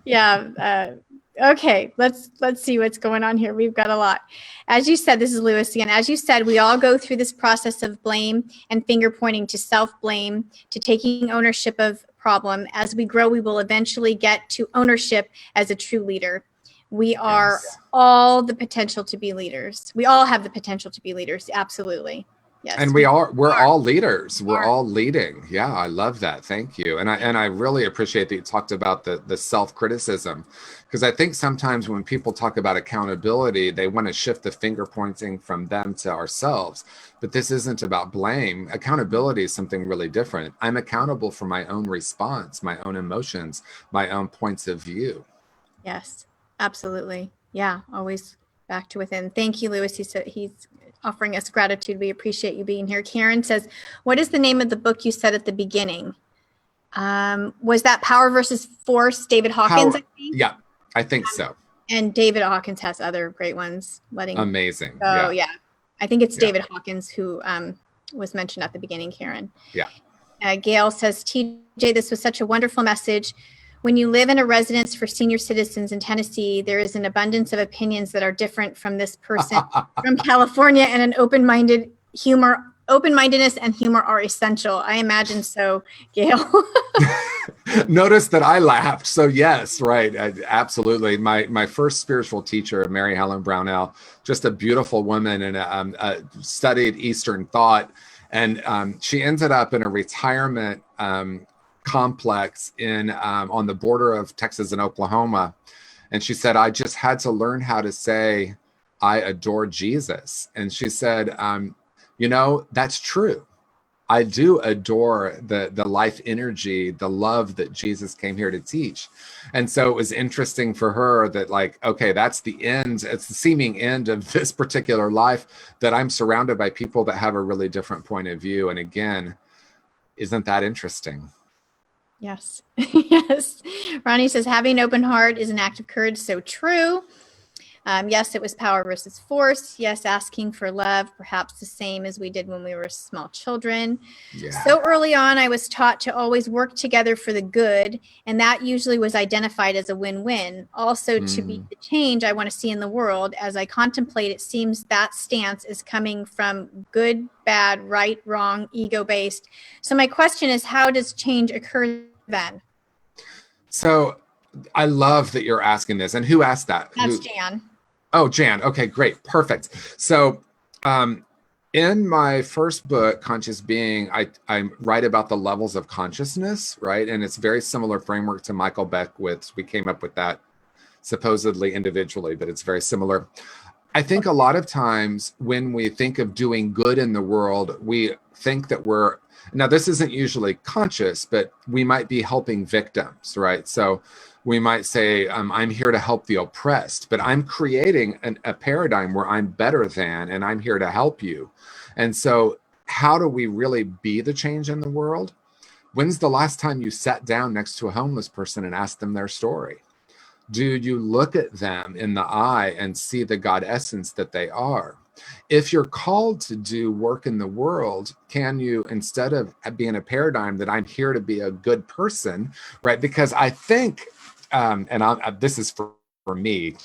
Yeah. Okay, let's see what's going on here. We've got a lot. As you said, this is Lewis again. As you said, we all go through this process of blame and finger pointing to self-blame, to taking ownership of problem. As we grow, we will eventually get to ownership as a true leader. We are all the potential to be leaders. We all have the potential to be leaders. Absolutely. Yes. And we're all leaders. We're all leading. Yeah, I love that. Thank you. And I really appreciate that you talked about the self-criticism, because I think sometimes when people talk about accountability, they want to shift the finger pointing from them to ourselves. But this isn't about blame. Accountability is something really different. I'm accountable for my own response, my own emotions, my own points of view. Yes, absolutely. Yeah, always Back to within. Thank you, Lewis. He's offering us gratitude. We appreciate you being here. Karen says, what is the name of the book you said at the beginning? Was that Power versus Force, David Hawkins, I think? Yeah, I think so. And David Hawkins has other great ones. Amazing. Oh, yeah. I think it's Yeah. David Hawkins who was mentioned at the beginning, Karen. Yeah. Gail says, TJ, this was such a wonderful message. When you live in a residence for senior citizens in Tennessee, there is an abundance of opinions that are different from this person from California, and an open-mindedness and humor are essential. I imagine so, Gail. Notice that I laughed. So yes, right. Absolutely. My first spiritual teacher, Marianne Brownell, just a beautiful woman, and studied Eastern thought. And she ended up in a retirement complex on the border of Texas and Oklahoma. And she said, I just had to learn how to say, I adore Jesus. And she said, that's true. I do adore the life energy, the love that Jesus came here to teach. And so it was interesting for her that, like, okay, that's the end. It's the seeming end of this particular life, that I'm surrounded by people that have a really different point of view. And again, isn't that interesting? Yes. Yes. Ronnie says, having an open heart is an act of courage. So true. Yes, it was power versus force. Yes, asking for love, perhaps the same as we did when we were small children. Yeah. So early on, I was taught to always work together for the good, and that usually was identified as a win-win. Also, to be the change I want to see in the world. As I contemplate, it seems that stance is coming from good, bad, right, wrong, ego-based. So my question is, how does change occur then? So I love that you're asking this. And who asked that? That's Jan. Oh, Jan. Okay, great. Perfect. So in my first book, Conscious Being, I write about the levels of consciousness, right? And it's very similar framework to Michael Beckwith. We came up with that supposedly individually, but it's very similar. I think a lot of times when we think of doing good in the world, we think that now this isn't usually conscious, but we might be helping victims, right? So we might say, I'm here to help the oppressed, but I'm creating a paradigm where I'm better than, and I'm here to help you. And so how do we really be the change in the world? When's the last time you sat down next to a homeless person and asked them their story? Do you look at them in the eye and see the God essence that they are? If you're called to do work in the world, can you, instead of being a paradigm that I'm here to be a good person, right? Because I think, this is for me,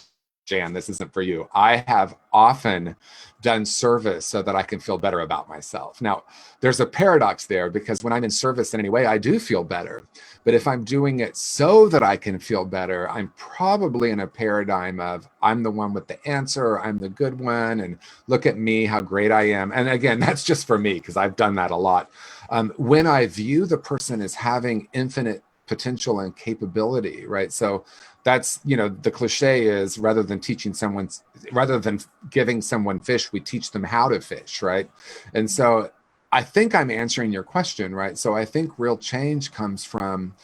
Jan, this isn't for you. I have often done service so that I can feel better about myself. Now, there's a paradox there, because when I'm in service in any way, I do feel better. But if I'm doing it so that I can feel better, I'm probably in a paradigm of I'm the one with the answer, I'm the good one, and look at me, how great I am. And again, that's just for me, because I've done that a lot. When I view the person as having infinite potential and capability, right? So that's, the cliche is rather than giving someone fish, we teach them how to fish, right? And so I think I'm answering your question, right? So I think real change comes from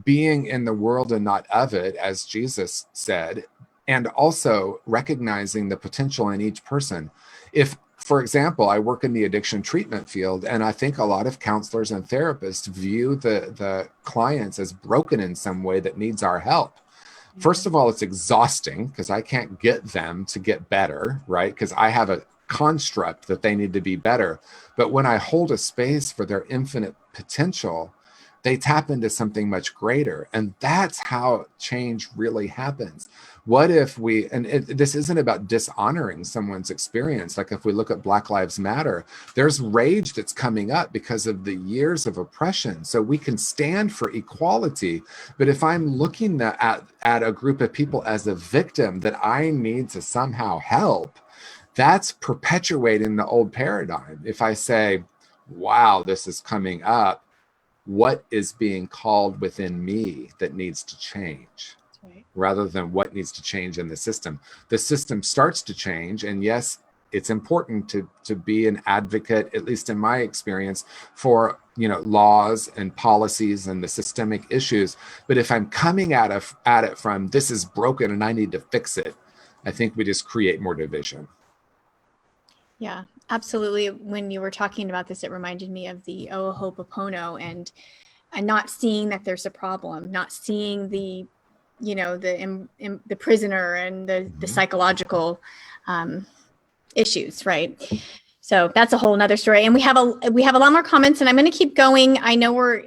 being in the world and not of it, as Jesus said, and also recognizing the potential in each person. If, for example, I work in the addiction treatment field, and I think a lot of counselors and therapists view the clients as broken in some way that needs our help. First of all, it's exhausting because I can't get them to get better, right? Because I have a construct that they need to be better. But when I hold a space for their infinite potential, they tap into something much greater. And that's how change really happens. What if this isn't about dishonoring someone's experience. Like if we look at Black Lives Matter, there's rage that's coming up because of the years of oppression. So we can stand for equality. But if I'm looking at a group of people as a victim that I need to somehow help, that's perpetuating the old paradigm. If I say, wow, this is coming up, what is being called within me that needs to change, rather than what needs to change in the system. The system starts to change, and yes, it's important to be an advocate, at least in my experience, for laws and policies and the systemic issues. But if I'm coming at it from this is broken and I need to fix it, I think we just create more division. Yeah, absolutely. When you were talking about this, it reminded me of the O Ho'oponopono and not seeing that there's a problem, not seeing the, you know, the prisoner and the psychological issues, right? So that's a whole nother story. And we have a lot more comments, and I'm going to keep going. I know we're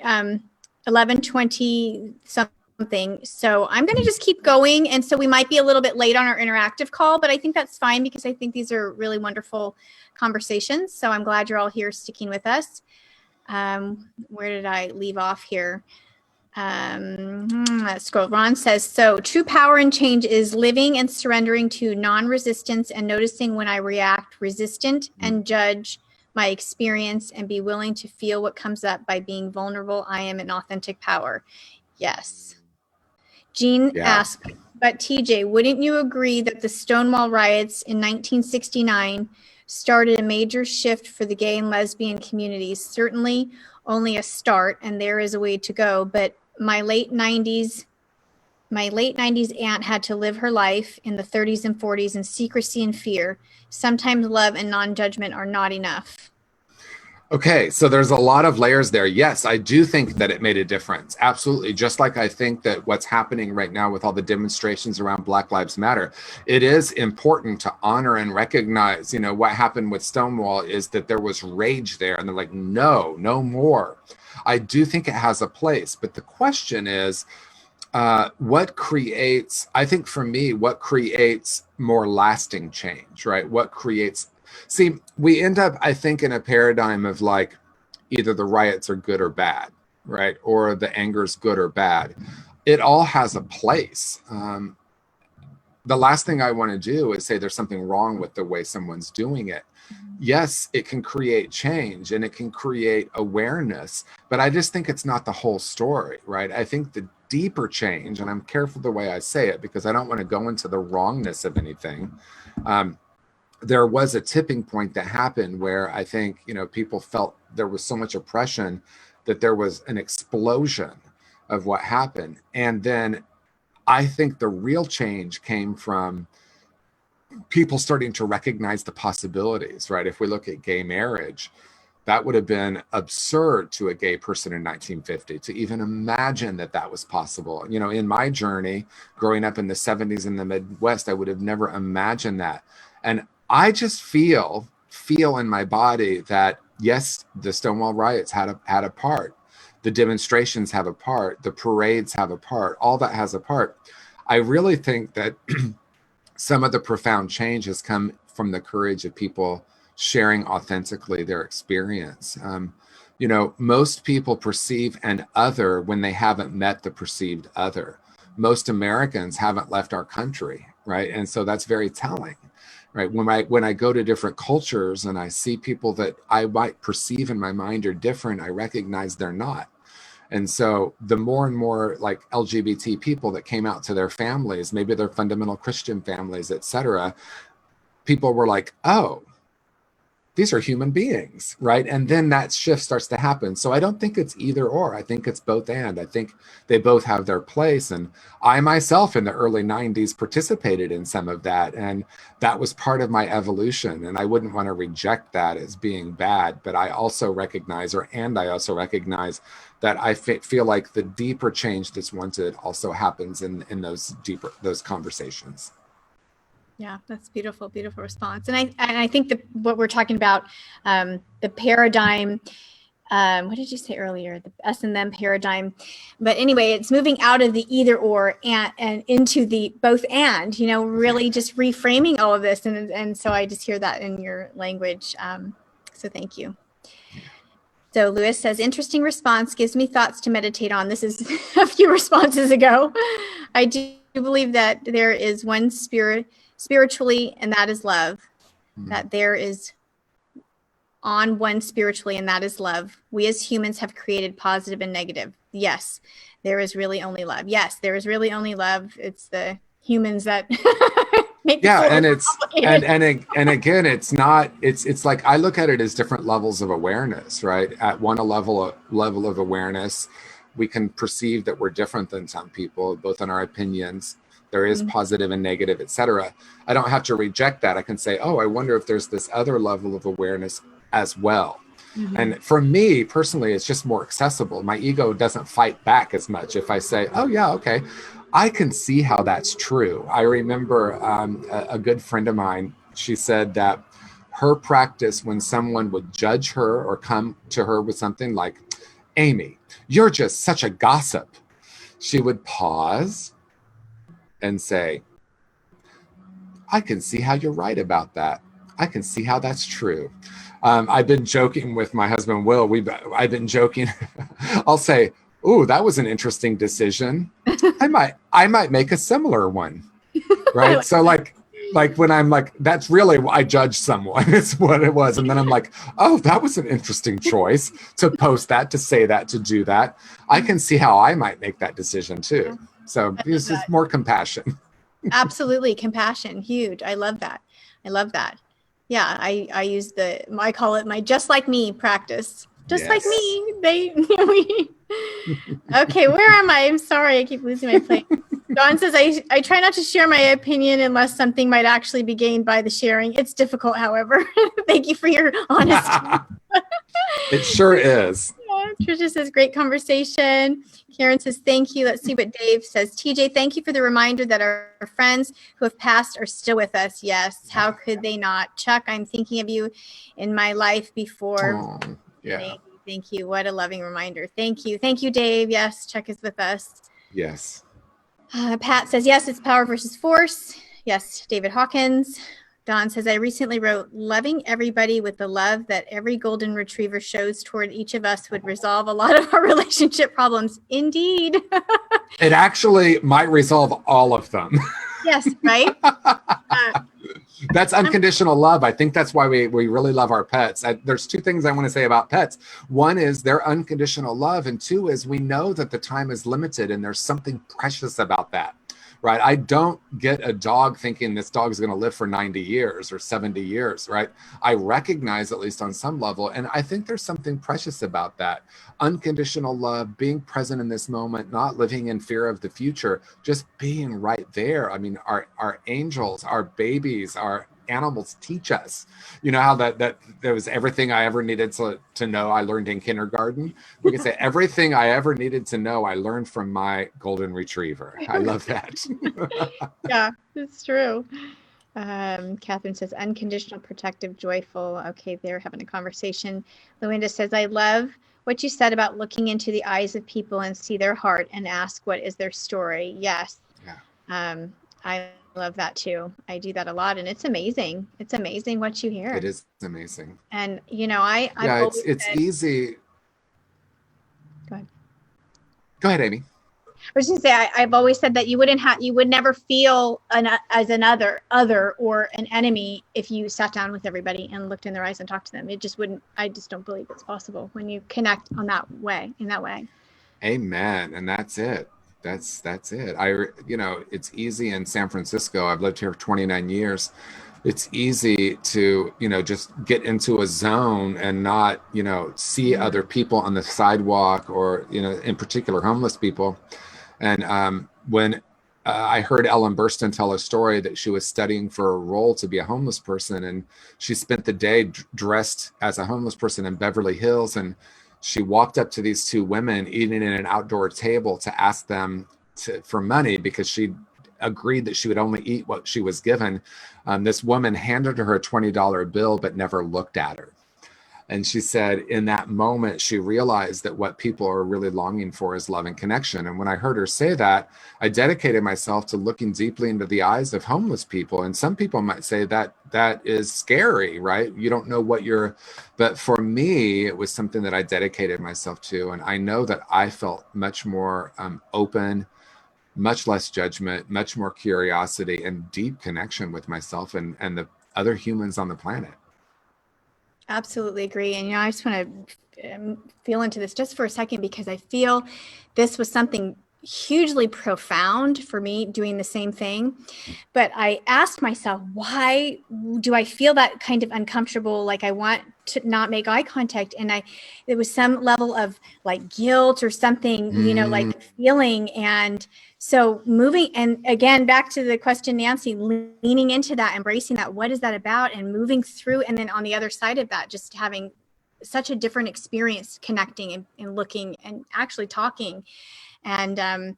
11:20 something, so I'm going to just keep going. And so we might be a little bit late on our interactive call, but I think that's fine because I think these are really wonderful conversations. So I'm glad you're all here sticking with us. Where did I leave off here? Let's scroll. Ron says, so true power and change is living and surrendering to non-resistance and noticing when I react resistant and judge my experience and be willing to feel what comes up by being vulnerable. I am in authentic power. Yes. Jean asked, but TJ, wouldn't you agree that the Stonewall riots in 1969 started a major shift for the gay and lesbian communities? Certainly only a start, and there is a way to go. But my late 90s aunt had to live her life in the 30s and 40s in secrecy and fear. Sometimes love and non-judgment are not enough. Okay, so there's a lot of layers there. Yes, I do think that it made a difference. Absolutely. Just like I think that what's happening right now with all the demonstrations around Black Lives Matter, it is important to honor and recognize, you know, what happened with Stonewall is that there was rage there and they're like, no more. I do think it has a place, but the question is, what creates, I think for me, what creates more lasting change, right? What creates, see, we end up, I think, in a paradigm of like, either the riots are good or bad, right? Or the anger is good or bad. It all has a place. The last thing I want to do is say there's something wrong with the way someone's doing it. Yes, it can create change and it can create awareness, but I just think it's not the whole story, right? I think the deeper change, and I'm careful the way I say it because I don't want to go into the wrongness of anything. There was a tipping point that happened where I think, you know, people felt there was so much oppression that there was an explosion of what happened. And then I think the real change came from people starting to recognize the possibilities, right? If we look at gay marriage, that would have been absurd to a gay person in 1950 to even imagine that that was possible. You know, in my journey, growing up in the 70s in the Midwest, I would have never imagined that. And I just feel in my body that, yes, the Stonewall riots had a part. The demonstrations have a part. The parades have a part. All that has a part. I really think that some of the profound change has come from the courage of people sharing authentically their experience. You know, most people perceive an other when they haven't met the perceived other. Most Americans haven't left our country, right? And so that's very telling, right? When I go to different cultures and I see people that I might perceive in my mind are different, I recognize they're not. And so the more and more like LGBT people that came out to their families, maybe their fundamental Christian families, et cetera, people were like, oh, these are human beings, right? And then that shift starts to happen. So I don't think it's either or. I think it's both and. I think they both have their place. And I myself in the early 90s participated in some of that. And that was part of my evolution. And I wouldn't want to reject that as being bad. But I also recognize, that I feel like the deeper change that's wanted also happens in those conversations. Yeah, that's beautiful, beautiful response. And I think what we're talking about, the paradigm, what did you say earlier? The us and them paradigm. But anyway, it's moving out of the either or and into the both and, you know, really just reframing all of this. And so I just hear that in your language. So thank you. So Lewis says, interesting response, gives me thoughts to meditate on. This is a few responses ago. I do believe that there is one spirit spiritually, and that is love. That there is on one spiritually, and that is love. We as humans have created positive and negative. Yes, there is really only love. Yes, there is really only love. It's the humans that make and it's and again, it's not. It's like I look at it as different levels of awareness, right? At one level of awareness, we can perceive that we're different than some people, both in our opinions, There is positive and negative, etc. I don't have to reject that. I can say, oh, I wonder if there's this other level of awareness as well. And for me personally, it's just more accessible. My ego doesn't fight back as much if I say, oh yeah, okay, I can see how that's true. I remember a good friend of mine, she said that her practice when someone would judge her or come to her with something like, Amy, you're just such a gossip, she would pause and say, I can see how you're right about that. I can see how that's true. I've been joking with my husband, Will. I've been joking. I'll say, "Ooh, that was an interesting decision. I might make a similar one." Right? So like when I'm like, that's really I judge someone. It's what it was, and then I'm like, "Oh, that was an interesting choice to post that, to say that, to do that. I can see how I might make that decision too." So it's just more compassion. Absolutely. Compassion. Huge. I love that. Yeah. I call it my just like me practice. Just like me. Okay. Where am I? I'm sorry. I keep losing my place. Dawn says, I try not to share my opinion unless something might actually be gained by the sharing. It's difficult, however. Thank you for your honesty. It sure is. Tricia says, great conversation. Karen says, thank you. Let's see what Dave says. TJ, thank you for the reminder that our friends who have passed are still with us. Yes. How could they not? Chuck, I'm thinking of you in my life before. Oh, yeah. Thank you. What a loving reminder. Thank you. Thank you, Dave. Yes. Chuck is with us. Yes. Pat says, yes, it's power versus force. Yes. David Hawkins. Don says, I recently wrote, loving everybody with the love that every golden retriever shows toward each of us would resolve a lot of our relationship problems. Indeed. It actually might resolve all of them. Yes, right? That's unconditional love. I think that's why we really love our pets. There's two things I want to say about pets. One is their unconditional love. And two is we know that the time is limited and there's something precious about that. Right. I don't get a dog thinking this dog is going to live for 90 years or 70 years. Right. I recognize, at least on some level, and I think there's something precious about that. Unconditional love, being present in this moment, not living in fear of the future, just being right there. I mean, our angels, our babies, our animals teach us, you know, how that there was everything I ever needed to know I learned in kindergarten. We can say everything I ever needed to know I learned from my golden retriever. I love that. Yeah, it's true. Catherine says unconditional, protective, joyful. Okay, they're having a conversation. Luinda says, I love what you said about looking into the eyes of people and see their heart and ask what is their story. Yes. Yeah. I love that too. I do that a lot, and it's amazing. It's amazing what you hear. It is amazing. And you know, it's easy. Go ahead, Amy. I was going to say, I've always said that you would never feel as another or an enemy if you sat down with everybody and looked in their eyes and talked to them. It just wouldn't. I just don't believe it's possible when you connect in that way. Amen. And that's it. That's it. It's easy in San Francisco. I've lived here for 29 years. It's easy to, just get into a zone and not, see other people on the sidewalk or, in particular, homeless people. And when I heard Ellen Burstyn tell a story that she was studying for a role to be a homeless person, and she spent the day dressed as a homeless person in Beverly Hills, and she walked up to these two women eating at an outdoor table to ask them for money because she agreed that she would only eat what she was given. This woman handed her a $20 bill, but never looked at her. And she said in that moment, she realized that what people are really longing for is love and connection. And when I heard her say that, I dedicated myself to looking deeply into the eyes of homeless people. And some people might say that is scary, right? You don't know but for me, it was something that I dedicated myself to. And I know that I felt much more open, much less judgment, much more curiosity, and deep connection with myself and the other humans on the planet. Absolutely agree. And, I just want to feel into this just for a second, because I feel this was something hugely profound for me doing the same thing. But I asked myself, why do I feel that kind of uncomfortable? Like I want to not make eye contact. And there was some level of like guilt or something, like feeling. And so moving, and again, back to the question, Nancy, leaning into that, embracing that, what is that about? And moving through. And then on the other side of that, just having such a different experience connecting and looking and actually talking. And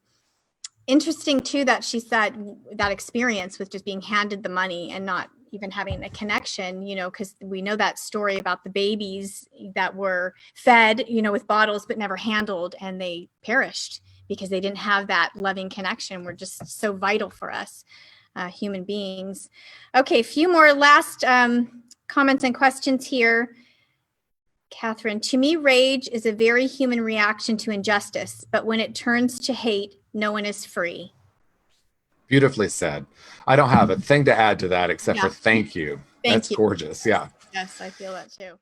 interesting too that she said that experience with just being handed the money and not even having a connection, because we know that story about the babies that were fed, with bottles but never handled, and they perished because they didn't have that loving connection. We're just so vital for us human beings. Okay, a few more last comments and questions here. Catherine, to me, rage is a very human reaction to injustice, but when it turns to hate, no one is free. Beautifully said. I don't have a thing to add to that except for thank you. Thank That's you. gorgeous. Yeah. Yes, I feel that too.